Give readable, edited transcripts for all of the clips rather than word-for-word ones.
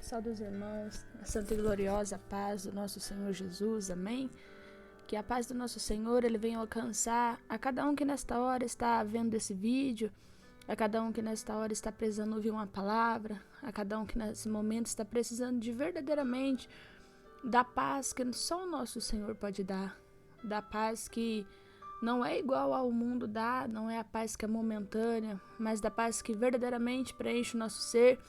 Saudos irmãos, a santa e gloriosa paz do nosso Senhor Jesus, amém? Que a paz do nosso Senhor, Ele venha alcançar a cada um que nesta hora está vendo esse vídeo, a cada um que nesta hora está precisando ouvir uma palavra, a cada um que nesse momento está precisando de verdadeiramente da paz que só o nosso Senhor pode dar, da paz que não é igual ao mundo dá, não é a paz que é momentânea, mas da paz que verdadeiramente preenche o nosso ser,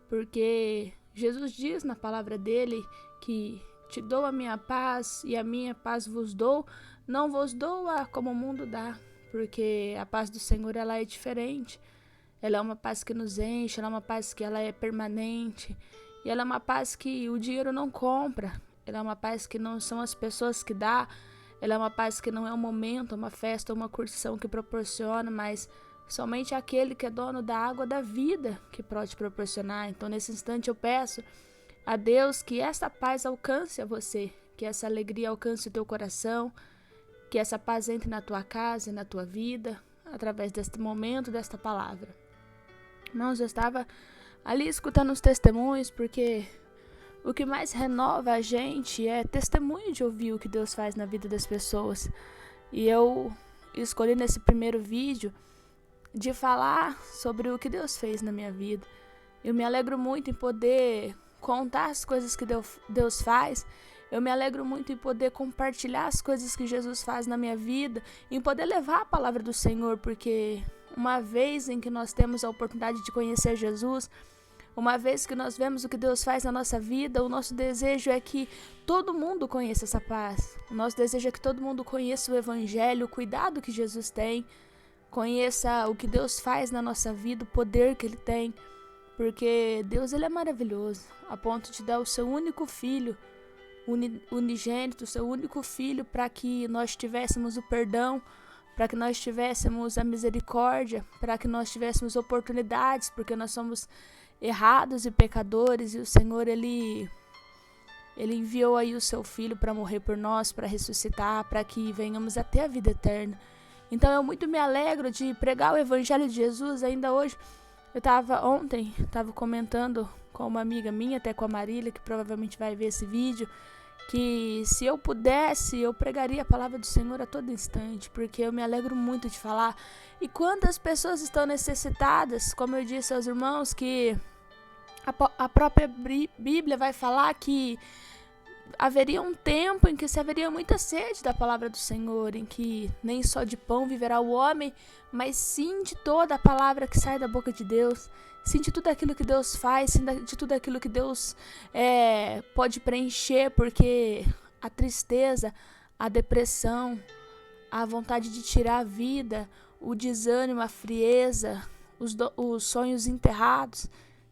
porque Jesus diz na palavra dele que te dou a minha paz e a minha paz vos dou, não vos dou como o mundo dá, porque a paz do Senhor ela é diferente, ela é uma paz que nos enche, ela é uma paz que ela é permanente, e ela é uma paz que o dinheiro não compra, ela é uma paz que não são as pessoas que dá, ela é uma paz que não é um momento, uma festa, uma curtição que proporciona, mas somente aquele que é dono da água da vida que pode proporcionar. Então, nesse instante, eu peço a Deus que essa paz alcance a você, que essa alegria alcance o teu coração, que essa paz entre na tua casa e na tua vida, através deste momento, desta palavra. Irmãos, eu estava ali escutando os testemunhos, porque o que mais renova a gente é testemunho de ouvir o que Deus faz na vida das pessoas. E eu escolhi nesse primeiro vídeo de falar sobre o que Deus fez na minha vida. Eu me alegro muito em poder contar as coisas que Deus faz. Eu me alegro muito em poder compartilhar as coisas que Jesus faz na minha vida, em poder levar a palavra do Senhor, porque uma vez em que nós temos a oportunidade de conhecer Jesus, uma vez que nós vemos o que Deus faz na nossa vida, o nosso desejo é que todo mundo conheça essa paz. O nosso desejo é que todo mundo conheça o Evangelho, o cuidado que Jesus tem, conheça o que Deus faz na nossa vida, o poder que Ele tem, porque Deus ele é maravilhoso, a ponto de dar o seu único filho, unigênito, o seu único filho, para que nós tivéssemos o perdão, para que nós tivéssemos a misericórdia, para que nós tivéssemos oportunidades, porque nós somos errados e pecadores, e o Senhor ele enviou aí o seu filho para morrer por nós, para ressuscitar, para que venhamos a ter a vida eterna. Então eu muito me alegro de pregar o Evangelho de Jesus. Ainda hoje, ontem estava comentando com uma amiga minha, até com a Marília, que provavelmente vai ver esse vídeo, que se eu pudesse, eu pregaria a palavra do Senhor a todo instante, porque eu me alegro muito de falar. E quantas pessoas estão necessitadas, como eu disse aos irmãos, que a própria Bíblia vai falar que haveria um tempo em que se haveria muita sede da palavra do Senhor, em que nem só de pão viverá o homem, mas sim de toda a palavra que sai da boca de Deus, sim de tudo aquilo que Deus faz, sim de tudo aquilo que Deus pode preencher, porque a tristeza, a depressão, a vontade de tirar a vida, o desânimo, a frieza, os sonhos enterrados,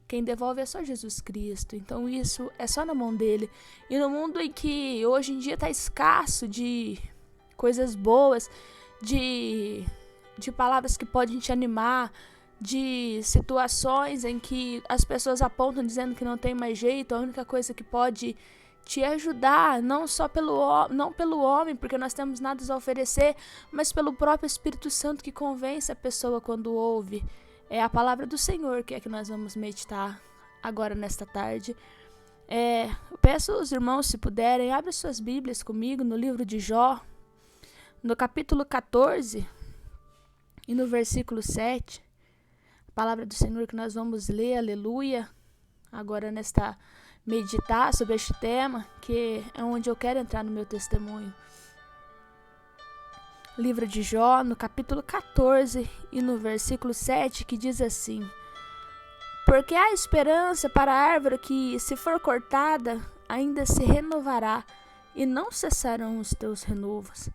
quem devolve é só Jesus Cristo. Então isso é só na mão dele. E no mundo em que hoje em dia está escasso de coisas boas, de palavras que podem te animar, de situações em que as pessoas apontam dizendo que não tem mais jeito, a única coisa que pode te ajudar, não pelo homem, porque nós temos nada a oferecer, mas pelo próprio Espírito Santo que convence a pessoa quando ouve. É a palavra do Senhor que é que nós vamos meditar agora nesta tarde. Eu peço aos irmãos, se puderem, abrem suas Bíblias comigo no livro de Jó, no capítulo 14 e no versículo 7. A palavra do Senhor que nós vamos ler, aleluia, agora meditar sobre este tema, que é onde eu quero entrar no meu testemunho. Livro de Jó, no capítulo 14 e no versículo 7, que diz assim: porque há esperança para a árvore que, se for cortada, ainda se renovará, e não cessarão os teus renovos.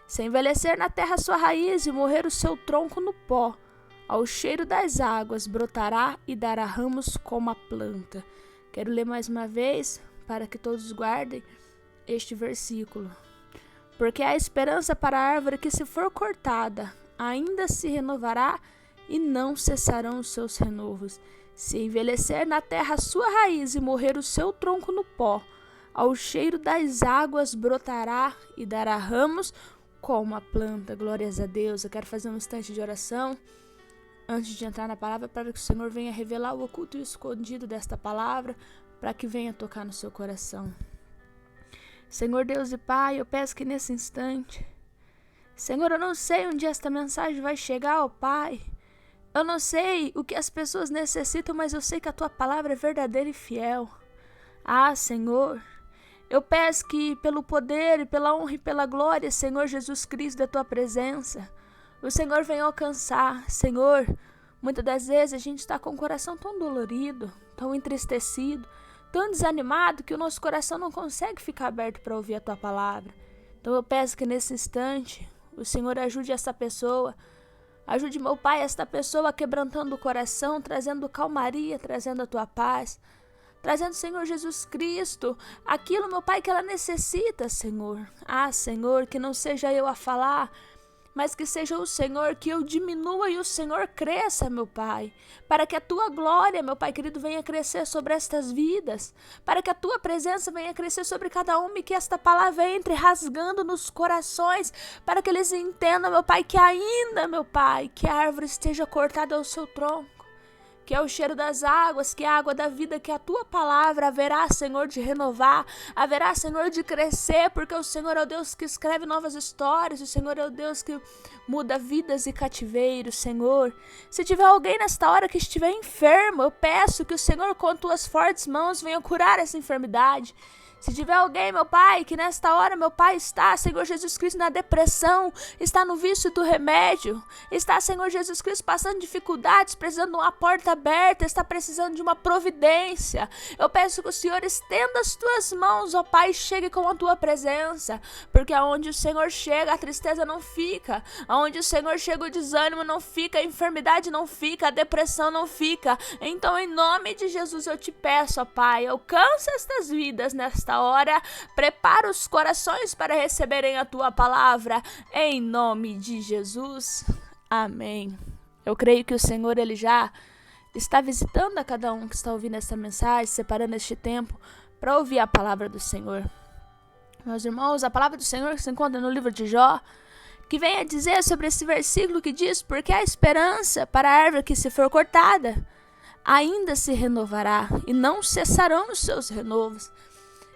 Se envelhecer na terra sua raiz e morrer o seu tronco no pó, ao cheiro das águas brotará e dará ramos como a planta. Quero ler mais uma vez, para que todos guardem este versículo. Porque há esperança para a árvore que, se for cortada, ainda se renovará e não cessarão os seus renovos. Se envelhecer na terra a sua raiz e morrer o seu tronco no pó, ao cheiro das águas brotará e dará ramos como a planta. Glórias a Deus. Eu quero fazer um instante de oração antes de entrar na palavra, para que o Senhor venha revelar o oculto e o escondido desta palavra, para que venha tocar no seu coração. Senhor Deus e Pai, eu peço que nesse instante, Senhor, eu não sei onde esta mensagem vai chegar, ó Pai. Eu não sei o que as pessoas necessitam, mas eu sei que a Tua palavra é verdadeira e fiel. Ah, Senhor, eu peço que pelo poder e pela honra e pela glória, Senhor Jesus Cristo, da Tua presença, o Senhor venha alcançar. Senhor, muitas das vezes a gente está com o coração tão dolorido, tão entristecido, tão desanimado que o nosso coração não consegue ficar aberto para ouvir a Tua palavra. Então eu peço que nesse instante o Senhor ajude essa pessoa, ajude, meu Pai, esta pessoa quebrantando o coração, trazendo calmaria, trazendo a Tua paz, trazendo, Senhor Jesus Cristo, aquilo, meu Pai, que ela necessita, Senhor. Ah, Senhor, que não seja eu a falar, mas que seja o Senhor, que eu diminua e o Senhor cresça, meu Pai, para que a Tua glória, meu Pai querido, venha crescer sobre estas vidas, para que a Tua presença venha crescer sobre cada um e que esta palavra entre rasgando nos corações, para que eles entendam, meu Pai, que ainda, meu Pai, que a árvore esteja cortada ao seu tronco, que é o cheiro das águas, que é a água da vida, que a Tua palavra haverá, Senhor, de renovar, haverá, Senhor, de crescer, porque o Senhor é o Deus que escreve novas histórias, o Senhor é o Deus que muda vidas e cativeiros, Senhor. Se tiver alguém nesta hora que estiver enfermo, eu peço que o Senhor, com Tuas fortes mãos, venha curar essa enfermidade. Se tiver alguém, meu Pai, que nesta hora, meu Pai, está, Senhor Jesus Cristo, na depressão, está no vício do remédio, está, Senhor Jesus Cristo, passando dificuldades, precisando de uma porta aberta, está precisando de uma providência, eu peço que o Senhor estenda as Tuas mãos, ó Pai, e chegue com a Tua presença, porque aonde o Senhor chega, a tristeza não fica, aonde o Senhor chega, o desânimo não fica, a enfermidade não fica, a depressão não fica. Então, em nome de Jesus, eu Te peço, ó Pai, alcança estas vidas nesta hora, prepara os corações para receberem a Tua palavra, em nome de Jesus, amém. Eu creio que o Senhor, Ele já está visitando a cada um que está ouvindo essa mensagem, separando este tempo para ouvir a palavra do Senhor. Meus irmãos, a palavra do Senhor se encontra no livro de Jó, que vem a dizer sobre esse versículo que diz: porque há esperança para a árvore que se for cortada, ainda se renovará, e não cessarão os seus renovos.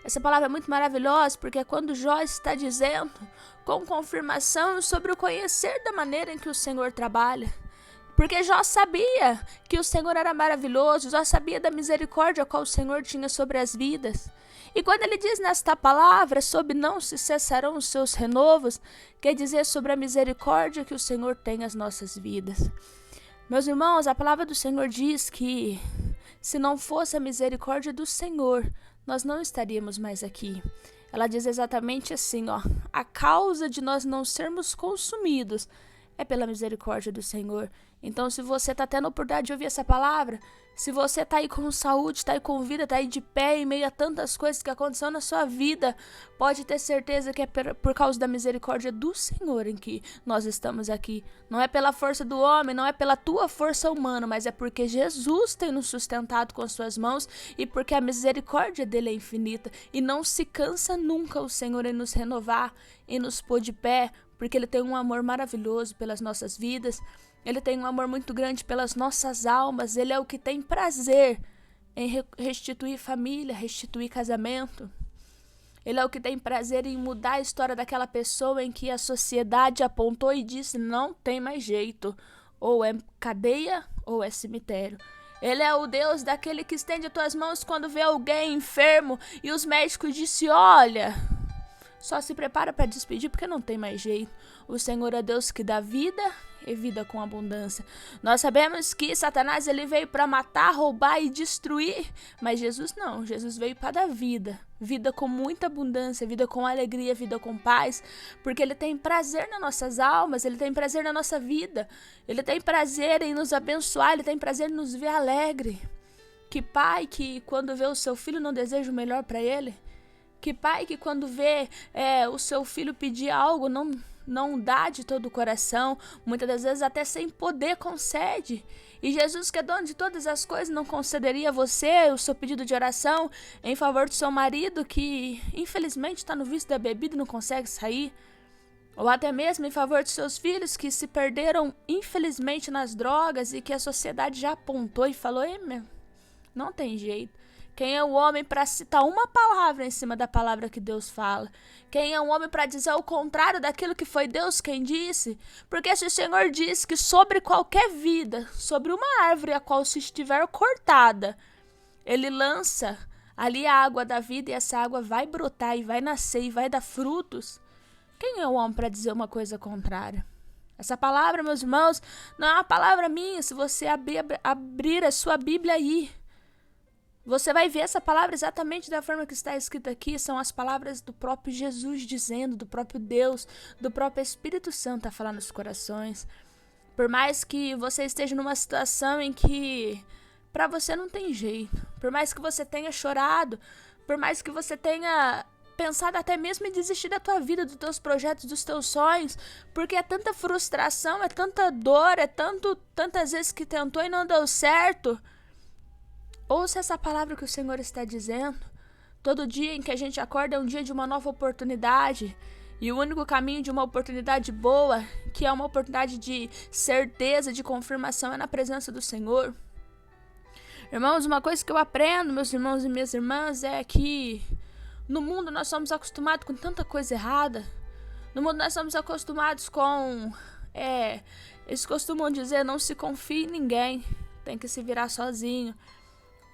Essa palavra é muito maravilhosa, porque é quando Jó está dizendo, com confirmação, sobre o conhecer da maneira em que o Senhor trabalha. Porque Jó sabia que o Senhor era maravilhoso, Jó sabia da misericórdia a qual o Senhor tinha sobre as vidas. E quando ele diz nesta palavra, sobre não se cessarão os seus renovos, quer dizer sobre a misericórdia que o Senhor tem às nossas vidas. Meus irmãos, a palavra do Senhor diz que se não fosse a misericórdia do Senhor, nós não estaríamos mais aqui. Ela diz exatamente assim, ó: a causa de nós não sermos consumidos é pela misericórdia do Senhor. Então, se você está tendo a oportunidade de ouvir essa palavra, se você está aí com saúde, está aí com vida, está aí de pé em meio a tantas coisas que aconteceram na sua vida, pode ter certeza que é por causa da misericórdia do Senhor em que nós estamos aqui. Não é pela força do homem, não é pela tua força humana, mas é porque Jesus tem nos sustentado com as suas mãos e porque a misericórdia dele é infinita. E não se cansa nunca o Senhor em nos renovar, em nos pôr de pé, porque Ele tem um amor maravilhoso pelas nossas vidas. Ele tem um amor muito grande pelas nossas almas. Ele é o que tem prazer em restituir família, restituir casamento. Ele é o que tem prazer em mudar a história daquela pessoa em que a sociedade apontou e disse: não tem mais jeito. Ou é cadeia ou é cemitério. Ele é o Deus daquele que estende as tuas mãos quando vê alguém enfermo e os médicos dizem: olha, só se prepara para despedir porque não tem mais jeito. O Senhor é Deus que dá vida e vida com abundância. Nós sabemos que Satanás ele veio para matar, roubar e destruir, mas Jesus não. Jesus veio para dar vida. Vida com muita abundância, vida com alegria, vida com paz, porque Ele tem prazer nas nossas almas, Ele tem prazer na nossa vida, Ele tem prazer em nos abençoar, Ele tem prazer em nos ver alegre. Que pai que quando vê o seu filho não deseja o melhor para ele? Que pai que quando vê o seu filho pedir algo não dá de todo o coração, muitas das vezes até sem poder concede. E Jesus, que é dono de todas as coisas, não concederia a você o seu pedido de oração em favor do seu marido que infelizmente está no vício da bebida e não consegue sair? Ou até mesmo em favor dos seus filhos que se perderam infelizmente nas drogas e que a sociedade já apontou e falou: meu, não tem jeito. Quem é o homem para citar uma palavra em cima da palavra que Deus fala? Quem é o homem para dizer o contrário daquilo que foi Deus quem disse? Porque se o Senhor diz que sobre qualquer vida, sobre uma árvore a qual se estiver cortada, Ele lança ali a água da vida e essa água vai brotar e vai nascer e vai dar frutos, quem é o homem para dizer uma coisa contrária? Essa palavra, meus irmãos, não é uma palavra minha. Se você abrir a sua Bíblia aí, você vai ver essa palavra exatamente da forma que está escrita aqui. São as palavras do próprio Jesus dizendo, do próprio Deus, do próprio Espírito Santo a falar nos corações. Por mais que você esteja numa situação em que para você não tem jeito, por mais que você tenha chorado, por mais que você tenha pensado até mesmo em desistir da tua vida, dos teus projetos, dos teus sonhos, porque é tanta frustração, é tanta dor, é tantas vezes que tentou e não deu certo. Ouça essa palavra que o Senhor está dizendo. Todo dia em que a gente acorda é um dia de uma nova oportunidade. E o único caminho de uma oportunidade boa, que é uma oportunidade de certeza, de confirmação, é na presença do Senhor. Irmãos, uma coisa que eu aprendo, meus irmãos e minhas irmãs, é que no mundo nós somos acostumados com tanta coisa errada. No mundo nós somos acostumados com... eles costumam dizer, não se confie em ninguém, tem que se virar sozinho.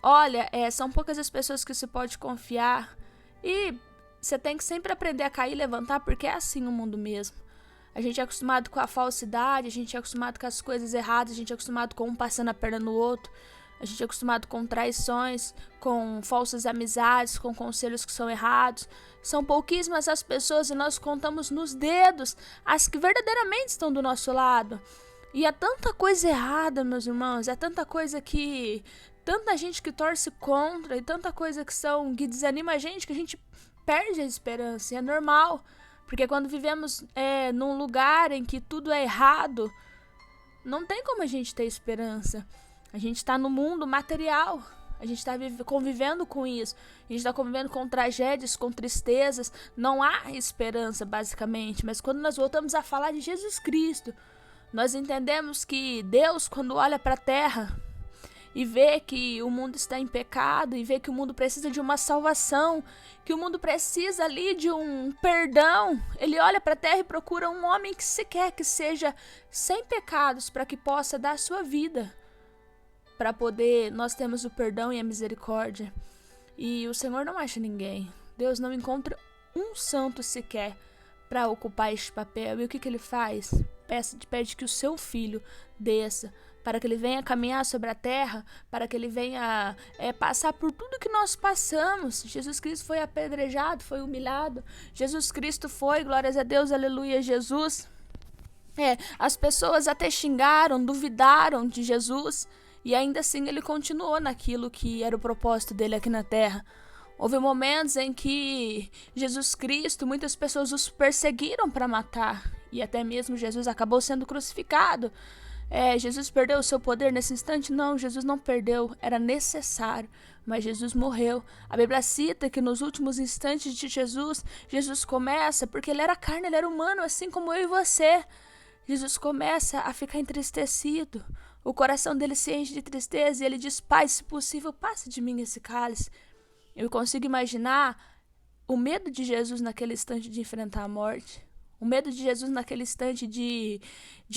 Olha, são poucas as pessoas que se pode confiar. E você tem que sempre aprender a cair e levantar, porque é assim o mundo mesmo. A gente é acostumado com a falsidade, a gente é acostumado com as coisas erradas, a gente é acostumado com um passando a perna no outro. A gente é acostumado com traições, com falsas amizades, com conselhos que são errados. São pouquíssimas as pessoas e nós contamos nos dedos as que verdadeiramente estão do nosso lado. E é tanta coisa errada, meus irmãos, é tanta coisa que... tanta gente que torce contra e tanta coisa que desanima a gente perde a esperança. E é normal, porque quando vivemos num lugar em que tudo é errado, não tem como a gente ter esperança. A gente está no mundo material, a gente está convivendo com isso, a gente está convivendo com tragédias, com tristezas, não há esperança basicamente, mas quando nós voltamos a falar de Jesus Cristo, nós entendemos que Deus, quando olha para a terra e vê que o mundo está em pecado, e vê que o mundo precisa de uma salvação, que o mundo precisa ali de um perdão, ele olha para a terra e procura um homem que sequer que seja sem pecados para que possa dar a sua vida. Para poder, nós temos o perdão e a misericórdia. E o Senhor não acha ninguém. Deus não encontra um santo sequer para ocupar este papel. E o que ele faz? Pede que o seu filho desça, para que ele venha caminhar sobre a terra, para que ele venha passar por tudo que nós passamos. Jesus Cristo foi apedrejado, foi humilhado. Jesus Cristo foi, glórias a Deus, aleluia, Jesus. As pessoas até xingaram, duvidaram de Jesus. E ainda assim ele continuou naquilo que era o propósito dele aqui na terra. Houve momentos em que Jesus Cristo, muitas pessoas os perseguiram para matar. E até mesmo Jesus acabou sendo crucificado. Jesus perdeu o seu poder nesse instante? Não, Jesus não perdeu, era necessário. Mas Jesus morreu. A Bíblia cita que nos últimos instantes de Jesus, Jesus começa, porque ele era carne, ele era humano, assim como eu e você. Jesus começa a ficar entristecido. O coração dele se enche de tristeza e ele diz, Pai, se possível, passe de mim esse cálice. Eu consigo imaginar o medo de Jesus naquele instante de enfrentar a morte. O medo de Jesus naquele instante de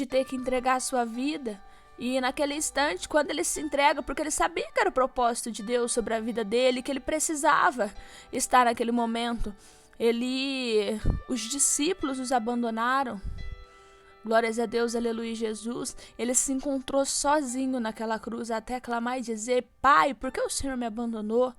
ter que entregar a sua vida. E naquele instante, quando ele se entrega, porque ele sabia que era o propósito de Deus sobre a vida dele, que ele precisava estar naquele momento. Os discípulos os abandonaram. Glórias a Deus, aleluia, Jesus. Ele se encontrou sozinho naquela cruz até clamar e dizer, Pai, por que o Senhor me abandonou?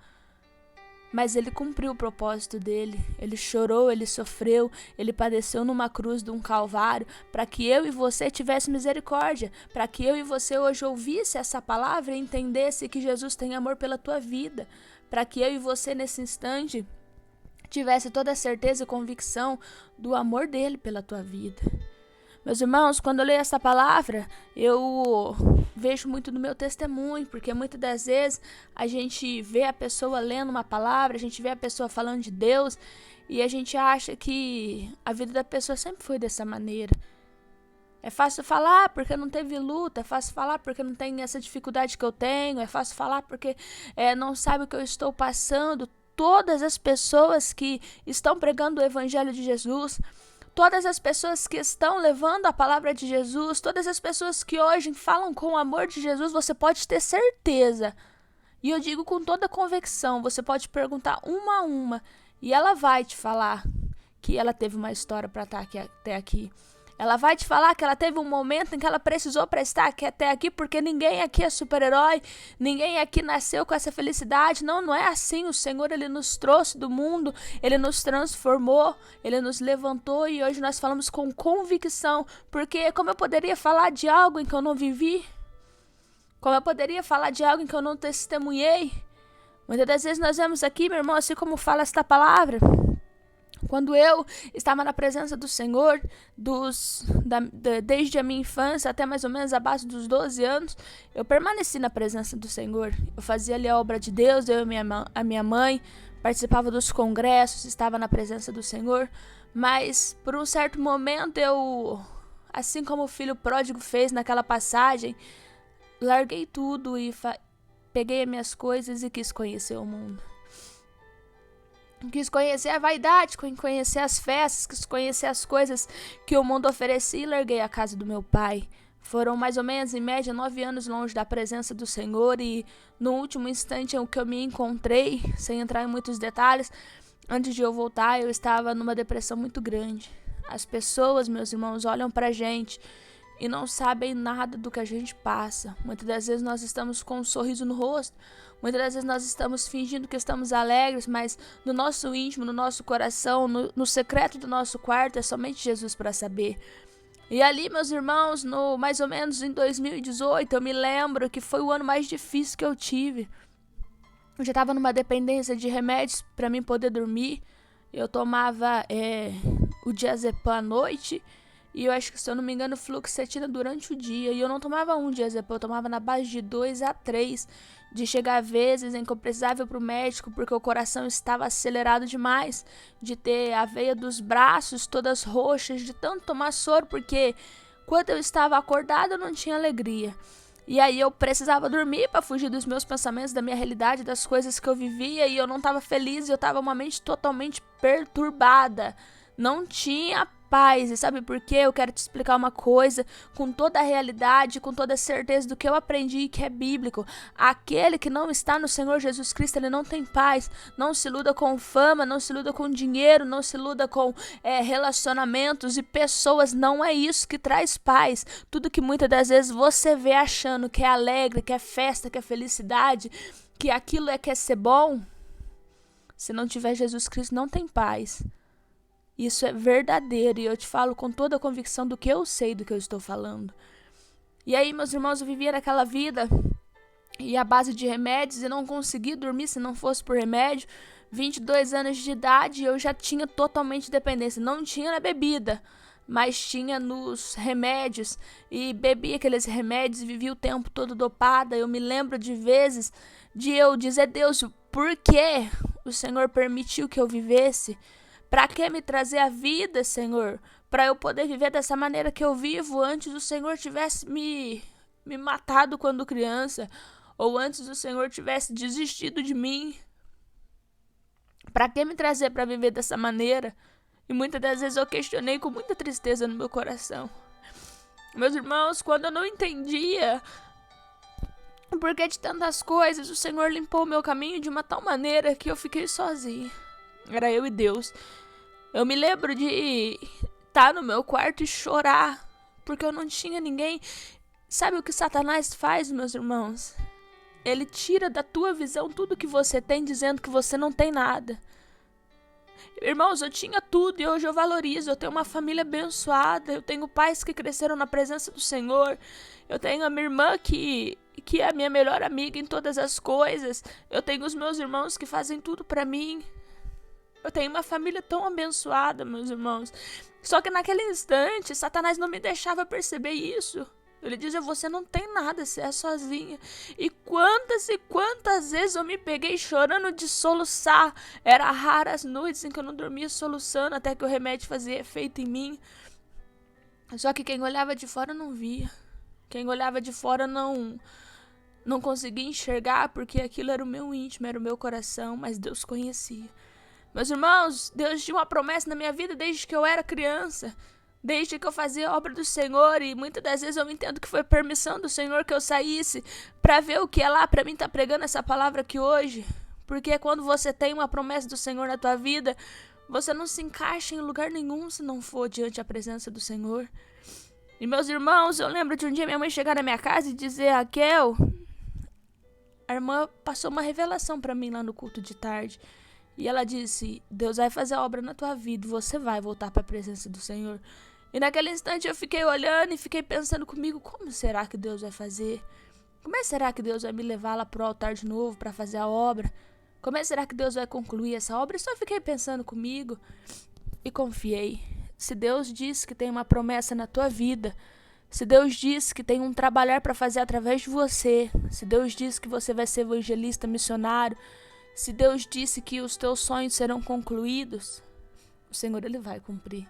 Mas ele cumpriu o propósito dele. Ele chorou, ele sofreu, ele padeceu numa cruz de um calvário para que eu e você tivesse misericórdia, para que eu e você hoje ouvisse essa palavra e entendesse que Jesus tem amor pela tua vida, para que eu e você nesse instante tivesse toda a certeza e convicção do amor dele pela tua vida. Meus irmãos, quando eu leio essa palavra, eu vejo muito no meu testemunho, porque muitas das vezes a gente vê a pessoa lendo uma palavra, a gente vê a pessoa falando de Deus e a gente acha que a vida da pessoa sempre foi dessa maneira. É fácil falar porque não teve luta, é fácil falar porque não tem essa dificuldade que eu tenho, é fácil falar porque não sabe o que eu estou passando. Todas as pessoas que estão pregando o evangelho de Jesus, todas as pessoas que estão levando a palavra de Jesus, todas as pessoas que hoje falam com o amor de Jesus, você pode ter certeza. E eu digo com toda convicção, você pode perguntar uma a uma e ela vai te falar que ela teve uma história para estar aqui, até aqui. Ela vai te falar que ela teve um momento em que ela precisou para estar aqui, até aqui, porque ninguém aqui é super-herói, ninguém aqui nasceu com essa felicidade. Não, não é assim. O Senhor, Ele nos trouxe do mundo, Ele nos transformou, Ele nos levantou e hoje nós falamos com convicção, porque como eu poderia falar de algo em que eu não vivi? Como eu poderia falar de algo em que eu não testemunhei? Muitas das vezes nós vemos aqui, meu irmão, assim como fala esta palavra, quando eu estava na presença do Senhor, desde a minha infância até mais ou menos a base dos 12 anos, eu permaneci na presença do Senhor. Eu fazia ali a obra de Deus, eu e a minha mãe, participava dos congressos, estava na presença do Senhor. Mas por um certo momento eu, assim como o filho pródigo fez naquela passagem, larguei tudo e peguei as minhas coisas e quis conhecer o mundo. Quis conhecer a vaidade, conhecer as festas, quis conhecer as coisas que o mundo oferecia e larguei a casa do meu pai. Foram mais ou menos, em média, 9 anos longe da presença do Senhor e no último instante em que eu me encontrei, sem entrar em muitos detalhes, antes de eu voltar, eu estava numa depressão muito grande. As pessoas, meus irmãos, olham pra gente e não sabem nada do que a gente passa. Muitas das vezes nós estamos com um sorriso no rosto, muitas das vezes nós estamos fingindo que estamos alegres, mas no nosso íntimo, no nosso coração, no secreto do nosso quarto, é somente Jesus para saber. E ali, meus irmãos, mais ou menos em 2018, eu me lembro que foi o ano mais difícil que eu tive. Eu já estava numa dependência de remédios para mim poder dormir. Eu tomava o diazepam à noite e eu acho que, se eu não me engano, fluoxetina durante o dia. E eu não tomava um diazepam, eu tomava na base de 2 a 3. De chegar vezes em que eu precisava ir para o médico porque o coração estava acelerado demais. De ter a veia dos braços todas roxas, de tanto tomar soro, porque quando eu estava acordada eu não tinha alegria. E aí eu precisava dormir para fugir dos meus pensamentos, da minha realidade, das coisas que eu vivia. E eu não estava feliz, eu estava uma mente totalmente perturbada. Não tinha paz. E sabe por quê? Eu quero te explicar uma coisa com toda a realidade, com toda a certeza do que eu aprendi, que é bíblico. Aquele que não está no Senhor Jesus Cristo, ele não tem paz. Não se iluda com fama, não se iluda com dinheiro, não se iluda com relacionamentos e pessoas. Não é isso que traz paz. Tudo que muitas das vezes você vê achando que é alegre, que é festa, que é felicidade, que aquilo quer ser bom, se não tiver Jesus Cristo, não tem paz. Isso é verdadeiro e eu te falo com toda a convicção do que eu sei do que eu estou falando. E aí, meus irmãos, eu vivia naquela vida e à base de remédios e não conseguia dormir se não fosse por remédio. 22 anos de idade eu já tinha totalmente dependência. Não tinha na bebida, mas tinha nos remédios e bebia aqueles remédios e vivia o tempo todo dopada. Eu me lembro de vezes de eu dizer: Deus, por que o Senhor permitiu que eu vivesse? Para que me trazer a vida, Senhor? Para eu poder viver dessa maneira que eu vivo. Antes o Senhor tivesse me matado quando criança, ou antes o Senhor tivesse desistido de mim. Para que me trazer para viver dessa maneira? E muitas das vezes eu questionei com muita tristeza no meu coração. Meus irmãos, quando eu não entendia o porquê de tantas coisas, o Senhor limpou o meu caminho de uma tal maneira que eu fiquei sozinha. Era eu e Deus. Eu me lembro de estar no meu quarto e chorar, porque eu não tinha ninguém. Sabe o que Satanás faz, meus irmãos? Ele tira da tua visão tudo que você tem, dizendo que você não tem nada. Irmãos, eu tinha tudo e hoje eu valorizo. Eu tenho uma família abençoada, eu tenho pais que cresceram na presença do Senhor. Eu tenho a minha irmã que é a minha melhor amiga em todas as coisas. Eu tenho os meus irmãos que fazem tudo pra mim. Eu tenho uma família tão abençoada, meus irmãos. Só que naquele instante, Satanás não me deixava perceber isso. Ele dizia: você não tem nada, você é sozinha. E quantas vezes eu me peguei chorando de soluçar. Era raras noites em que eu não dormia soluçando até que o remédio fazia efeito em mim. Só que quem olhava de fora não via. Quem olhava de fora não conseguia enxergar, porque aquilo era o meu íntimo, era o meu coração, mas Deus conhecia. Meus irmãos, Deus tinha uma promessa na minha vida desde que eu era criança, desde que eu fazia a obra do Senhor, e muitas das vezes eu entendo que foi permissão do Senhor que eu saísse para ver o que é lá, para mim estar pregando essa palavra aqui hoje, porque quando você tem uma promessa do Senhor na tua vida, você não se encaixa em lugar nenhum se não for diante da presença do Senhor. E meus irmãos, eu lembro de um dia minha mãe chegar na minha casa e dizer: Raquel, a irmã passou uma revelação para mim lá no culto de tarde. E ela disse: Deus vai fazer a obra na tua vida, você vai voltar para a presença do Senhor. E naquele instante eu fiquei olhando e fiquei pensando comigo: como será que Deus vai fazer? Como será que Deus vai me levar lá pro altar de novo para fazer a obra? Como será que Deus vai concluir essa obra? E só fiquei pensando comigo e confiei. Se Deus diz que tem uma promessa na tua vida, se Deus diz que tem um trabalhar para fazer através de você, se Deus diz que você vai ser evangelista, missionário, se Deus disse que os teus sonhos serão concluídos, o Senhor ele vai cumprir.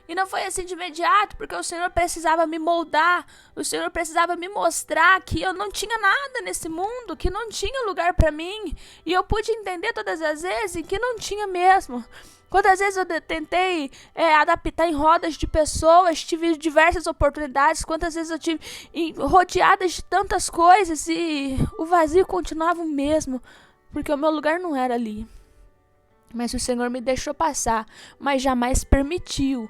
E não foi assim de imediato, porque o Senhor precisava me moldar, o Senhor precisava me mostrar que eu não tinha nada nesse mundo, que não tinha lugar para mim. E eu pude entender todas as vezes que não tinha mesmo. Quantas vezes eu tentei adaptar em rodas de pessoas, tive diversas oportunidades, quantas vezes eu tive rodeadas de tantas coisas e o vazio continuava o mesmo, porque o meu lugar não era ali. Mas o Senhor me deixou passar, mas jamais permitiu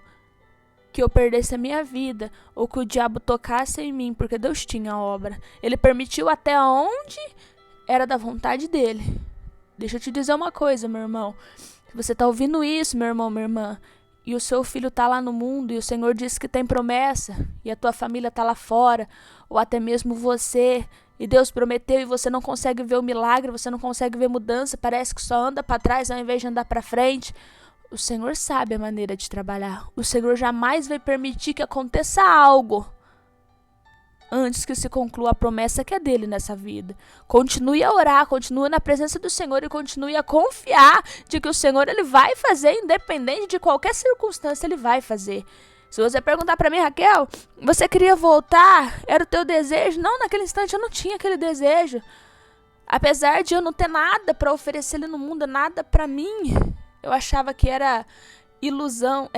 que eu perdesse a minha vida ou que o diabo tocasse em mim, porque Deus tinha obra. Ele permitiu até onde era da vontade dele. Deixa eu te dizer uma coisa, meu irmão. Se você está ouvindo isso, meu irmão, minha irmã, e o seu filho está lá no mundo e o Senhor disse que tem promessa e a tua família está lá fora, ou até mesmo você, e Deus prometeu e você não consegue ver o milagre, você não consegue ver mudança, parece que só anda para trás ao invés de andar para frente, o Senhor sabe a maneira de trabalhar. O Senhor jamais vai permitir que aconteça algo antes que se conclua a promessa que é dele nessa vida. Continue a orar, continue na presença do Senhor e continue a confiar de que o Senhor ele vai fazer, independente de qualquer circunstância, ele vai fazer. Se você perguntar para mim: Raquel, você queria voltar? Era o teu desejo? Não, naquele instante eu não tinha aquele desejo. Apesar de eu não ter nada para oferecer ali no mundo, nada para mim, eu achava que era ilusão,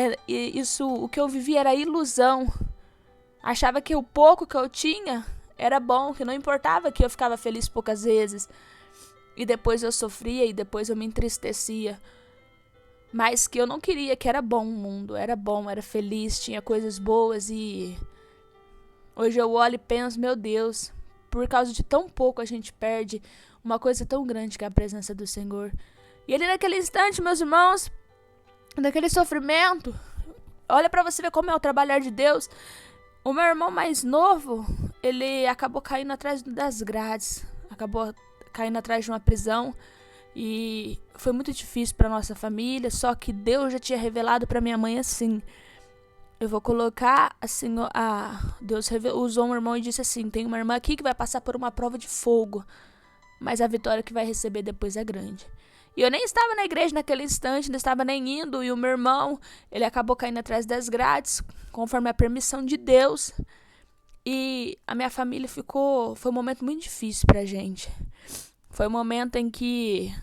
o que eu vivia era ilusão. Achava que o pouco que eu tinha era bom, que não importava que eu ficava feliz poucas vezes. E depois eu sofria e depois eu me entristecia. Mas que eu não queria, que era bom o mundo, era bom, era feliz, tinha coisas boas e hoje eu olho e penso: meu Deus, por causa de tão pouco a gente perde uma coisa tão grande que é a presença do Senhor. E ali naquele instante, meus irmãos, naquele sofrimento, olha pra você ver como é o trabalhar de Deus. O meu irmão mais novo, ele acabou caindo atrás das grades, acabou caindo atrás de uma prisão e foi muito difícil pra nossa família, só que Deus já tinha revelado pra minha mãe assim: eu vou colocar assim, Deus usou um irmão e disse assim: tem uma irmã aqui que vai passar por uma prova de fogo, mas a vitória que vai receber depois é grande. E eu nem estava na igreja naquele instante, não estava nem indo. E o meu irmão, ele acabou caindo atrás das grades, conforme a permissão de Deus. E a minha família foi um momento muito difícil pra gente. Foi um momento em que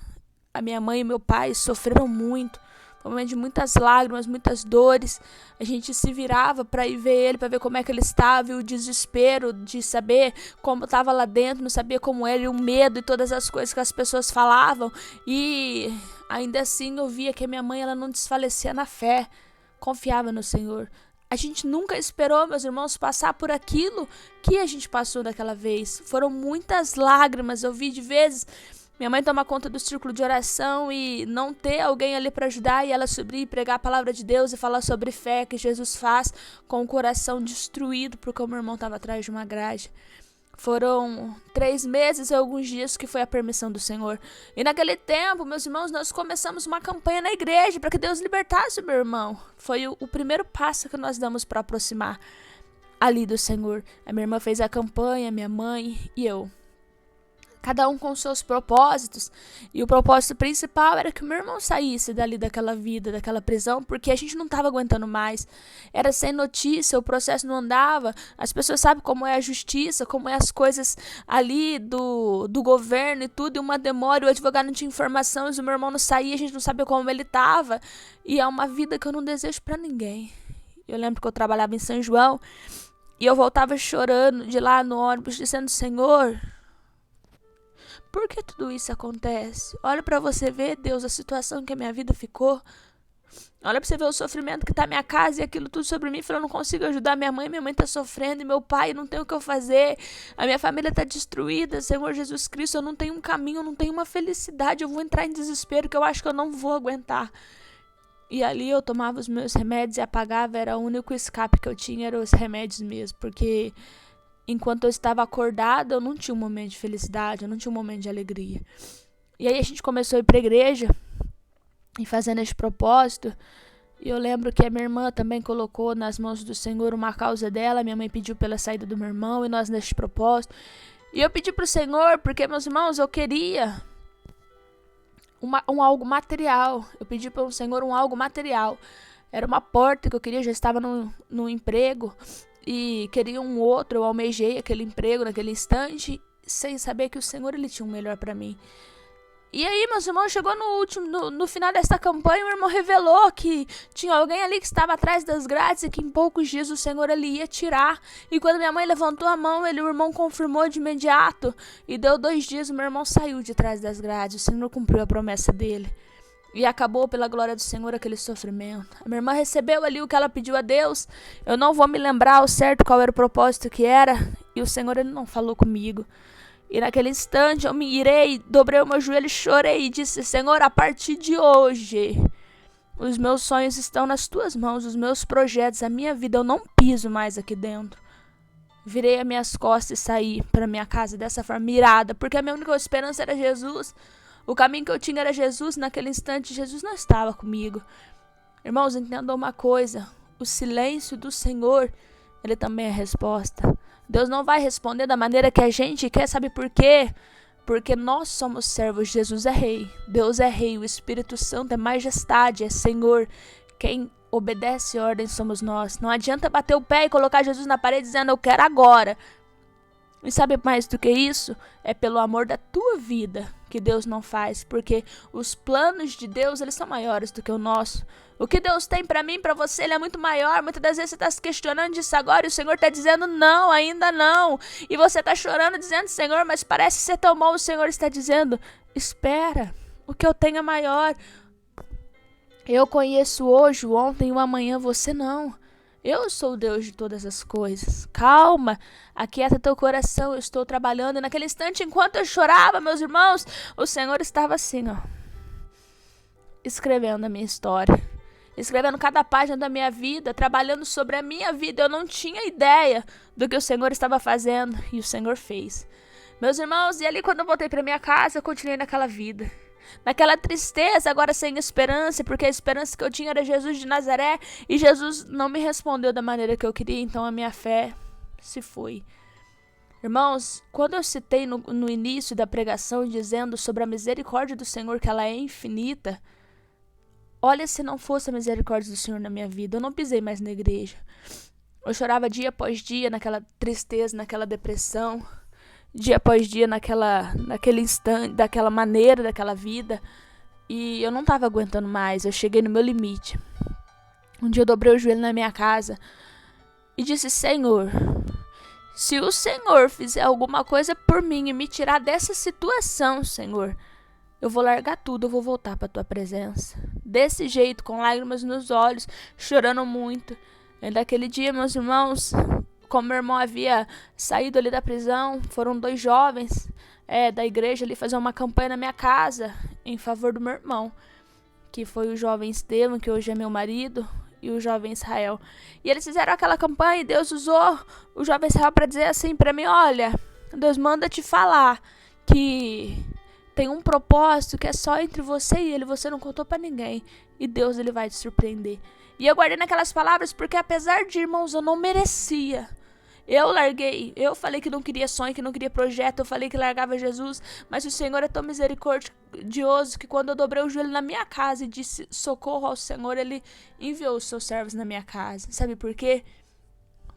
a minha mãe e meu pai sofreram muito. Foi um momento de muitas lágrimas, muitas dores. A gente se virava para ir ver ele, para ver como é que ele estava, e o desespero de saber como estava lá dentro, não sabia como era, e o medo e todas as coisas que as pessoas falavam. E ainda assim eu via que a minha mãe ela não desfalecia na fé, confiava no Senhor. A gente nunca esperou, meus irmãos, passar por aquilo que a gente passou daquela vez. Foram muitas lágrimas, eu vi de vezes minha mãe tomar conta do círculo de oração e não ter alguém ali para ajudar, e ela subir e pregar a palavra de Deus e falar sobre fé que Jesus faz, com o coração destruído porque o meu irmão estava atrás de uma grade. Foram 3 meses e alguns dias que foi a permissão do Senhor. E naquele tempo, meus irmãos, nós começamos uma campanha na igreja para que Deus libertasse o meu irmão. Foi o primeiro passo que nós damos para aproximar ali do Senhor. A minha irmã fez a campanha, minha mãe e eu. cada um com seus propósitos, e o propósito principal era que o meu irmão saísse dali daquela vida, daquela prisão, porque a gente não estava aguentando mais, era sem notícia, o processo não andava, as pessoas sabem como é a justiça, como é as coisas ali do governo e tudo, e uma demora, o advogado não tinha informações, o meu irmão não saía, a gente não sabia como ele estava, e é uma vida que eu não desejo para ninguém. Eu lembro que eu trabalhava em São João, e eu voltava chorando de lá no ônibus, dizendo: Senhor, por que tudo isso acontece? Olha para você ver, Deus, a situação que a minha vida ficou. Olha para você ver o sofrimento que está minha casa e aquilo tudo sobre mim. Eu não consigo ajudar minha mãe está sofrendo e meu pai, não tem o que eu fazer. A minha família está destruída, Senhor Jesus Cristo, eu não tenho um caminho, eu não tenho uma felicidade. Eu vou entrar em desespero que eu acho que eu não vou aguentar. E ali eu tomava os meus remédios e apagava, era o único escape que eu tinha, eram os remédios mesmo, porque enquanto eu estava acordada, eu não tinha um momento de felicidade, eu não tinha um momento de alegria. E aí a gente começou a ir para a igreja, e fazendo esse propósito, e eu lembro que a minha irmã também colocou nas mãos do Senhor uma causa dela, minha mãe pediu pela saída do meu irmão, e nós nesse propósito. E eu pedi para o Senhor, porque, meus irmãos, eu queria algo material, eu pedi para o Senhor algo material. Era uma porta que eu queria, já estava no emprego, e queria um outro, eu almejei aquele emprego naquele instante, sem saber que o Senhor ele tinha um melhor para mim. E aí, meus irmãos, chegou no final dessa campanha, o irmão revelou que tinha alguém ali que estava atrás das grades e que em poucos dias o Senhor ele ia tirar. E quando minha mãe levantou a mão, o irmão confirmou de imediato. E deu 2 dias, o meu irmão saiu de trás das grades, o Senhor cumpriu a promessa dele. E acabou, pela glória do Senhor, aquele sofrimento. A minha irmã recebeu ali o que ela pediu a Deus. Eu não vou me lembrar ao certo qual era o propósito que era. E o Senhor ele não falou comigo. E naquele instante eu me irei, dobrei o meu joelho, chorei e disse: Senhor, a partir de hoje, os meus sonhos estão nas tuas mãos, os meus projetos, a minha vida, eu não piso mais aqui dentro. Virei as minhas costas e saí para minha casa dessa forma, irada, porque a minha única esperança era Jesus. O caminho que eu tinha era Jesus. Naquele instante, Jesus não estava comigo. Irmãos, entendam uma coisa: o silêncio do Senhor, ele também é resposta. Deus não vai responder da maneira que a gente quer, sabe por quê? Porque nós somos servos, Jesus é rei, Deus é rei, o Espírito Santo é majestade, é Senhor. Quem obedece ordem somos nós. Não adianta bater o pé e colocar Jesus na parede dizendo: eu quero agora. E sabe mais do que isso? É pelo amor da tua vida que Deus não faz, porque os planos de Deus, eles são maiores do que o nosso. O que Deus tem para mim, para você, ele é muito maior. Muitas das vezes você está se questionando disso agora e o Senhor está dizendo não, ainda não. E você está chorando dizendo: Senhor, mas parece ser tão bom. O Senhor está dizendo: espera, o que eu tenho é maior. Eu conheço hoje, o ontem e o amanhã, você não. Eu sou o Deus de todas as coisas. Calma, aquieta teu coração, eu estou trabalhando. E naquele instante, enquanto eu chorava, meus irmãos, o Senhor estava assim, ó, escrevendo a minha história, escrevendo cada página da minha vida, trabalhando sobre a minha vida. Eu não tinha ideia do que o Senhor estava fazendo, e o Senhor fez. Meus irmãos, e ali quando eu voltei para minha casa, eu continuei naquela vida, naquela tristeza, agora sem esperança, porque a esperança que eu tinha era Jesus de Nazaré, e Jesus não me respondeu da maneira que eu queria, então a minha fé se foi. Irmãos, quando eu citei no início da pregação, dizendo sobre a misericórdia do Senhor, que ela é infinita, olha, se não fosse a misericórdia do Senhor na minha vida, eu não pisei mais na igreja. Eu chorava dia após dia, naquela tristeza, naquela depressão, dia após dia naquele instante, daquela maneira, daquela vida. E eu não estava aguentando mais, eu cheguei no meu limite. Um dia eu dobrei o joelho na minha casa e disse: Senhor, se o Senhor fizer alguma coisa por mim e me tirar dessa situação, Senhor, eu vou largar tudo, eu vou voltar para a tua presença. Desse jeito, com lágrimas nos olhos, chorando muito. E daquele dia, meus irmãos, como meu irmão havia saído ali da prisão, foram 2 jovens da igreja ali fazer uma campanha na minha casa em favor do meu irmão, que foi o jovem Estevam, que hoje é meu marido, e o jovem Israel. E eles fizeram aquela campanha e Deus usou o jovem Israel para dizer assim para mim: olha, Deus manda te falar que tem um propósito que é só entre você e ele, você não contou para ninguém, e Deus ele vai te surpreender. E eu guardei naquelas palavras porque, apesar de, irmãos, eu não merecia, Eu larguei, eu falei que não queria sonho, que não queria projeto, eu falei que largava Jesus, mas o Senhor é tão misericordioso que quando eu dobrei o joelho na minha casa e disse socorro ao Senhor, Ele enviou os seus servos na minha casa. Sabe por quê?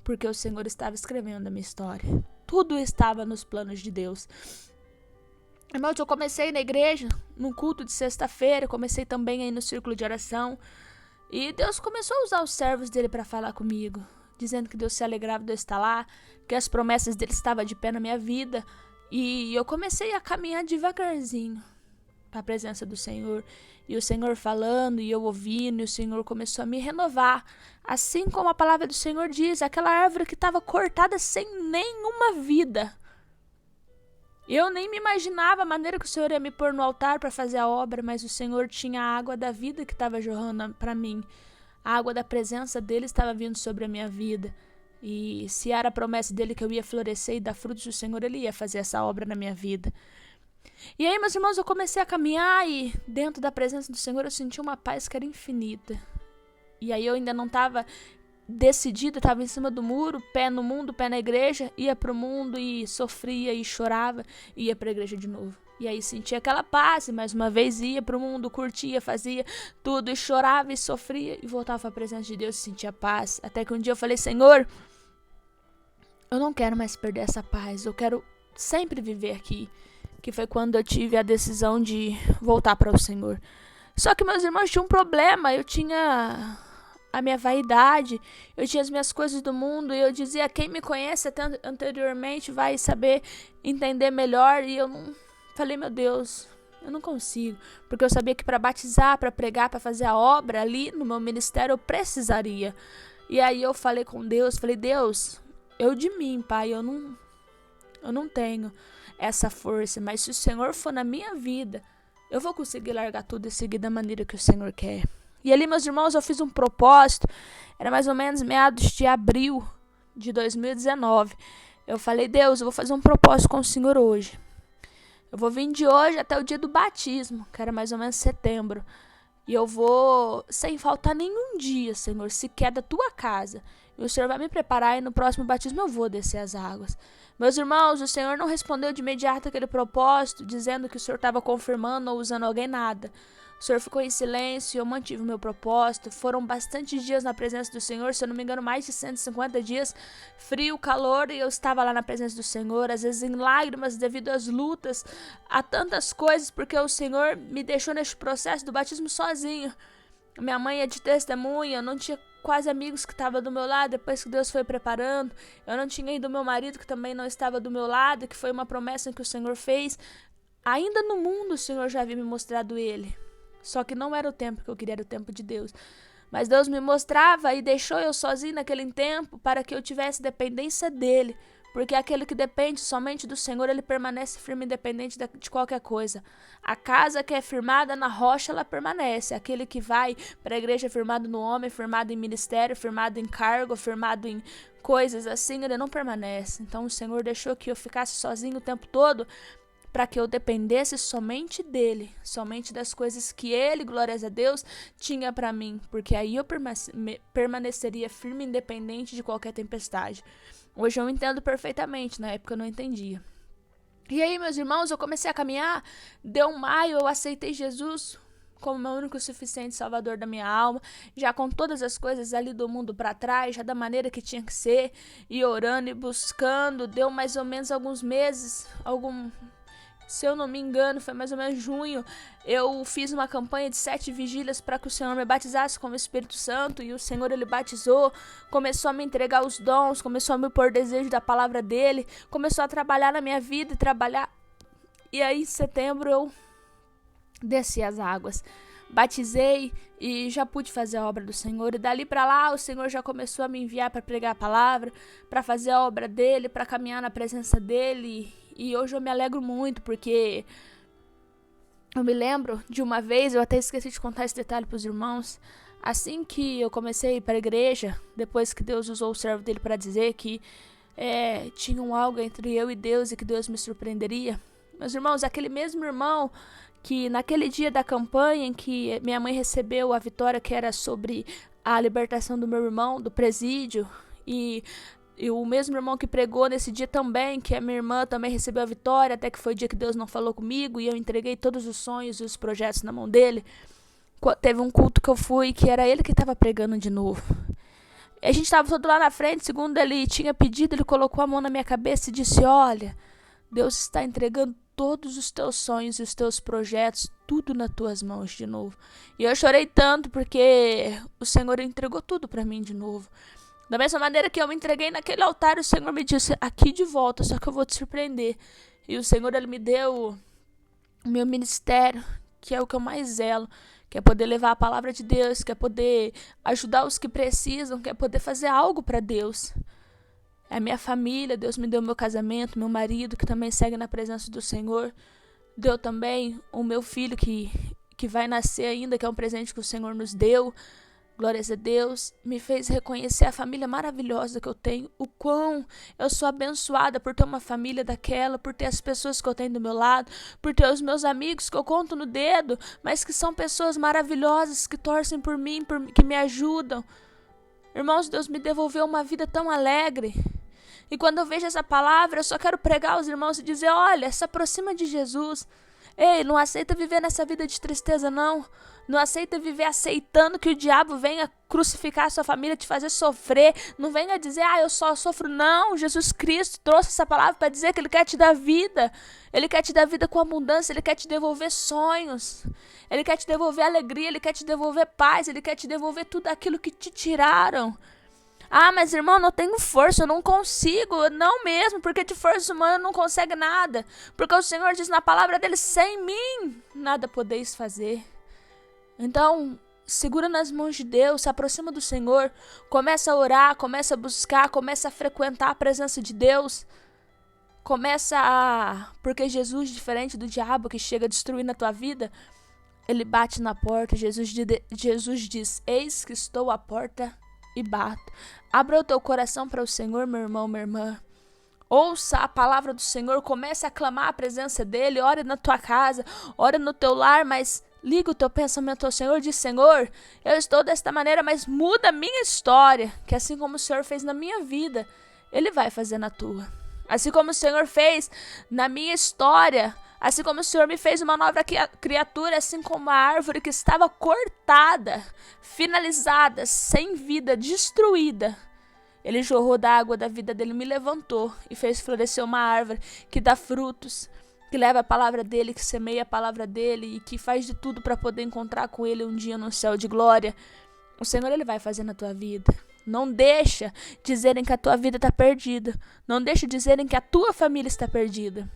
Porque o Senhor estava escrevendo a minha história. Tudo estava nos planos de Deus. Irmãos, eu comecei na igreja, num culto de sexta-feira, comecei também aí no círculo de oração, e Deus começou a usar os servos dele para falar comigo, dizendo que Deus se alegrava de eu estar lá, que as promessas dele estavam de pé na minha vida, e eu comecei a caminhar devagarzinho para a presença do Senhor, e o Senhor falando, e eu ouvindo, e o Senhor começou a me renovar, assim como a palavra do Senhor diz, aquela árvore que estava cortada sem nenhuma vida. Eu nem me imaginava a maneira que o Senhor ia me pôr no altar para fazer a obra, mas o Senhor tinha a água da vida que estava jorrando para mim. A água da presença dele estava vindo sobre a minha vida. E se era a promessa dele que eu ia florescer e dar frutos do Senhor, ele ia fazer essa obra na minha vida. E aí, meus irmãos, eu comecei a caminhar e dentro da presença do Senhor eu senti uma paz que era infinita. E aí eu ainda não estava decidida, estava em cima do muro, pé no mundo, pé na igreja, ia pro mundo e sofria e chorava, ia pra igreja de novo. E aí sentia aquela paz, e mais uma vez ia pro mundo, curtia, fazia tudo, e chorava e sofria, e voltava para a presença de Deus e sentia paz. Até que um dia eu falei, Senhor, eu não quero mais perder essa paz, eu quero sempre viver aqui. Que foi quando eu tive a decisão de voltar para o Senhor. Só que meus irmãos tinham um problema, eu tinha a minha vaidade, eu tinha as minhas coisas do mundo, e eu dizia, quem me conhece até anteriormente vai saber entender melhor, e eu não falei, meu Deus, eu não consigo, porque eu sabia que para batizar, para pregar, para fazer a obra ali no meu ministério, eu precisaria. E aí eu falei com Deus, falei, Deus, eu de mim, Pai, eu não tenho essa força, mas se o Senhor for na minha vida, eu vou conseguir largar tudo e seguir da maneira que o Senhor quer. E ali, meus irmãos, eu fiz um propósito, era mais ou menos meados de abril de 2019. Eu falei, Deus, eu vou fazer um propósito com o Senhor hoje. Eu vou vir de hoje até o dia do batismo, que era mais ou menos setembro. E eu vou, sem faltar nenhum dia, Senhor, sequer da tua casa. E o Senhor vai me preparar e no próximo batismo eu vou descer as águas. Meus irmãos, o Senhor não respondeu de imediato aquele propósito, dizendo que o Senhor estava confirmando ou usando alguém, nada. O Senhor ficou em silêncio e eu mantive o meu propósito. Foram bastantes dias na presença do Senhor, se eu não me engano, mais de 150 dias, frio, calor, e eu estava lá na presença do Senhor, às vezes em lágrimas devido às lutas, a tantas coisas, porque o Senhor me deixou neste processo do batismo sozinho. Minha mãe é de testemunha, eu não tinha quase amigos que estavam do meu lado, depois que Deus foi preparando. Eu não tinha ainda o meu marido, que também não estava do meu lado, que foi uma promessa que o Senhor fez. Ainda no mundo o Senhor já havia me mostrado ele. Só que não era o tempo que eu queria, era o tempo de Deus. Mas Deus me mostrava e deixou eu sozinho naquele tempo para que eu tivesse dependência dele. Porque aquele que depende somente do Senhor, ele permanece firme independente de qualquer coisa. A casa que é firmada na rocha, ela permanece. Aquele que vai para a igreja firmado no homem, firmado em ministério, firmado em cargo, firmado em coisas assim, ele não permanece. Então o Senhor deixou que eu ficasse sozinho o tempo todo, para que eu dependesse somente dele, somente das coisas que ele, glórias a Deus, tinha para mim, porque aí eu permaneceria firme e independente de qualquer tempestade. Hoje eu entendo perfeitamente, na época eu não entendia. E aí, meus irmãos, eu comecei a caminhar, deu maio, eu aceitei Jesus como meu único e suficiente salvador da minha alma, já com todas as coisas ali do mundo para trás, já da maneira que tinha que ser, e orando e buscando, deu mais ou menos alguns meses, se eu não me engano, foi mais ou menos junho, eu fiz uma campanha de 7 vigílias para que o Senhor me batizasse com o Espírito Santo, e o Senhor, ele batizou, começou a me entregar os dons, começou a me pôr desejo da palavra dele, começou a trabalhar na minha vida, e aí em setembro eu desci as águas, batizei e já pude fazer a obra do Senhor, e dali para lá o Senhor já começou a me enviar para pregar a palavra, para fazer a obra dele, para caminhar na presença dele. E hoje eu me alegro muito, porque eu me lembro de uma vez, eu até esqueci de contar esse detalhe para os irmãos, assim que eu comecei a ir para a igreja, depois que Deus usou o servo dele para dizer que tinha algo entre eu e Deus e que Deus me surpreenderia. Meus irmãos, aquele mesmo irmão que naquele dia da campanha em que minha mãe recebeu a vitória que era sobre a libertação do meu irmão, do presídio, e E o mesmo irmão que pregou nesse dia também, que a minha irmã também recebeu a vitória, até que foi o dia que Deus não falou comigo, e eu entreguei todos os sonhos e os projetos na mão dele. Teve um culto que eu fui, que era ele que estava pregando de novo. A gente estava todo lá na frente, segundo ele tinha pedido, ele colocou a mão na minha cabeça e disse: olha, Deus está entregando todos os teus sonhos e os teus projetos, tudo nas tuas mãos de novo. E eu chorei tanto porque o Senhor entregou tudo para mim de novo. Da mesma maneira que eu me entreguei naquele altar, o Senhor me disse: aqui de volta, só que eu vou te surpreender. E o Senhor, ele me deu o meu ministério, que é o que eu mais zelo, que é poder levar a palavra de Deus, que é poder ajudar os que precisam, que é poder fazer algo para Deus. É a minha família, Deus me deu meu casamento, meu marido, que também segue na presença do Senhor. Deu também o meu filho que vai nascer ainda, que é um presente que o Senhor nos deu. Glórias a Deus. Me fez reconhecer a família maravilhosa que eu tenho. O quão eu sou abençoada por ter uma família daquela, por ter as pessoas que eu tenho do meu lado, por ter os meus amigos que eu conto no dedo, mas que são pessoas maravilhosas, que torcem por mim, que me ajudam. Irmãos, Deus me devolveu uma vida tão alegre. E quando eu vejo essa palavra, eu só quero pregar aos irmãos e dizer: olha, se aproxima de Jesus. Ei, não aceita viver nessa vida de tristeza, não. Não aceita viver aceitando que o diabo venha crucificar a sua família, te fazer sofrer. Não venha dizer: eu só sofro. Não, Jesus Cristo trouxe essa palavra para dizer que Ele quer te dar vida. Ele quer te dar vida com abundância. Ele quer te devolver sonhos. Ele quer te devolver alegria. Ele quer te devolver paz. Ele quer te devolver tudo aquilo que te tiraram. Mas irmão, não tenho força, eu não consigo. Não mesmo, porque de força humana não consegue nada. Porque o Senhor diz na palavra dele: sem mim nada podeis fazer. Então, segura nas mãos de Deus, se aproxima do Senhor, começa a orar, começa a buscar, começa a frequentar a presença de Deus. Porque Jesus, diferente do diabo que chega destruindo a tua vida, ele bate na porta. Jesus diz: eis que estou à porta e bato. Abra o teu coração para o Senhor, meu irmão, minha irmã. Ouça a palavra do Senhor, comece a clamar a presença dele, ore na tua casa, ore no teu lar, mas liga o teu pensamento ao Senhor, diz: Senhor, eu estou desta maneira, mas muda a minha história, que assim como o Senhor fez na minha vida, Ele vai fazer na tua. Assim como o Senhor fez na minha história, assim como o Senhor me fez uma nova criatura, assim como a árvore que estava cortada, finalizada, sem vida, destruída, Ele jorrou da água da vida dele, me levantou e fez florescer uma árvore que dá frutos, que leva a palavra dele, que semeia a palavra dele e que faz de tudo para poder encontrar com ele um dia no céu de glória. O Senhor, Ele vai fazer na tua vida. Não deixa dizerem que a tua vida está perdida. Não deixa dizerem que a tua família está perdida.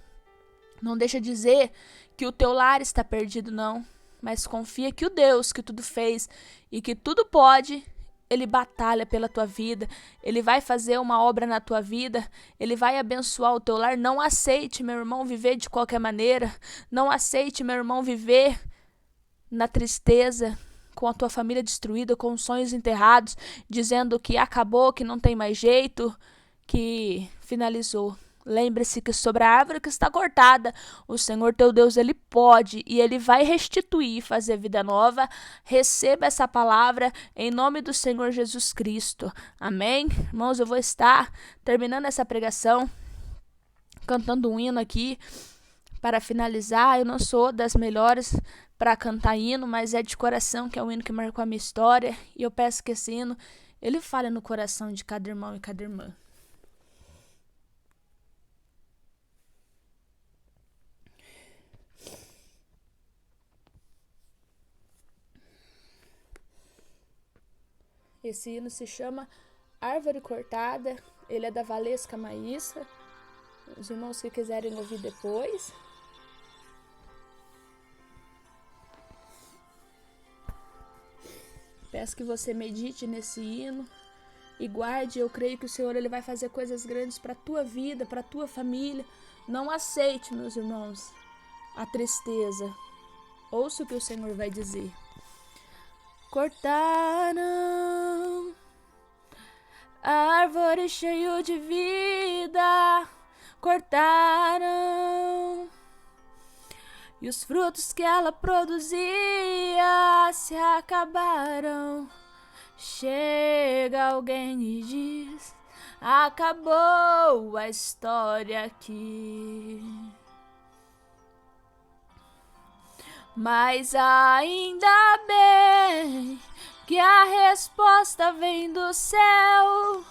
Não deixa dizer que o teu lar está perdido, não. Mas confia que o Deus que tudo fez e que tudo pode, Ele batalha pela tua vida. Ele vai fazer uma obra na tua vida. Ele vai abençoar o teu lar. Não aceite, meu irmão, viver de qualquer maneira. Não aceite, meu irmão, viver na tristeza, com a tua família destruída, com os sonhos enterrados, dizendo que acabou, que não tem mais jeito, que finalizou. Lembre-se que sobre a árvore que está cortada, o Senhor teu Deus, Ele pode e Ele vai restituir e fazer vida nova. Receba essa palavra em nome do Senhor Jesus Cristo. Amém? Irmãos, eu vou estar terminando essa pregação, cantando um hino aqui para finalizar. Eu não sou das melhores para cantar hino, mas é de coração, que é um hino que marcou a minha história. E eu peço que esse hino, ele fale no coração de cada irmão e cada irmã. Esse hino se chama Árvore Cortada. Ele é da Valesca Maíssa. Os irmãos que quiserem ouvir depois. Peço que você medite nesse hino e guarde. Eu creio que o Senhor, Ele vai fazer coisas grandes para a tua vida, para a tua família. Não aceite, meus irmãos, a tristeza. Ouça o que o Senhor vai dizer. Cortaram a árvore cheia de vida, cortaram, e os frutos que ela produzia se acabaram. Chega alguém e diz: acabou a história aqui. Mas ainda bem que a resposta vem do céu,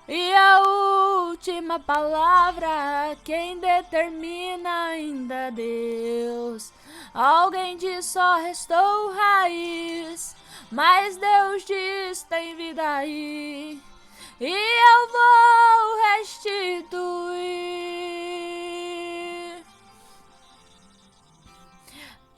e a última palavra quem determina ainda é Deus. Alguém diz só restou raiz, mas Deus diz tem vida aí, e eu vou restituir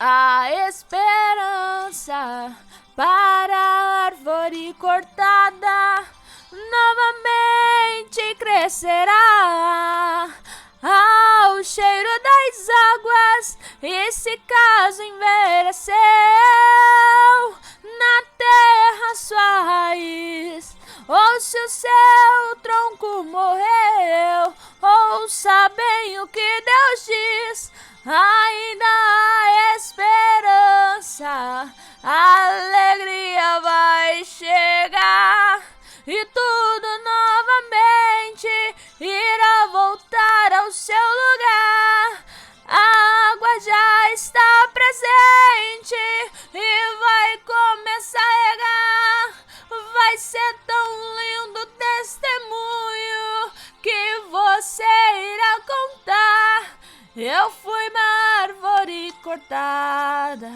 a esperança para a árvore cortada. Novamente crescerá ao cheiro das águas. Esse caso envelheceu na terra sua raiz. Ou se o seu tronco morreu, ouça bem o que Deus diz. Ainda há esperança, a alegria vai chegar, e tudo novamente irá voltar ao seu lugar. A água já está presente e vai começar a regar. Vai ser tão lindo o testemunho que você irá contar. Eu fui uma árvore cortada,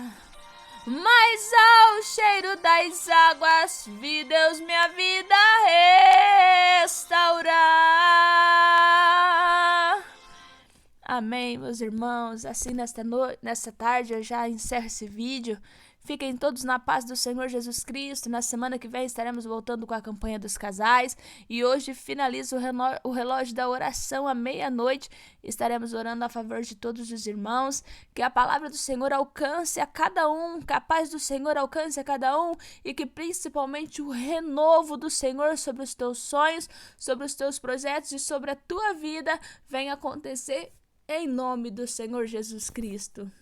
mas ao cheiro das águas vi Deus minha vida restaurar. Amém, meus irmãos. Assim, nesta tarde eu já encerro esse vídeo. Fiquem todos na paz do Senhor Jesus Cristo. Na semana que vem estaremos voltando com a campanha dos casais. E hoje finaliza o relógio da oração à meia-noite. Estaremos orando a favor de todos os irmãos. Que a palavra do Senhor alcance a cada um. Que a paz do Senhor alcance a cada um. E que principalmente o renovo do Senhor sobre os teus sonhos, sobre os teus projetos e sobre a tua vida venha acontecer em nome do Senhor Jesus Cristo.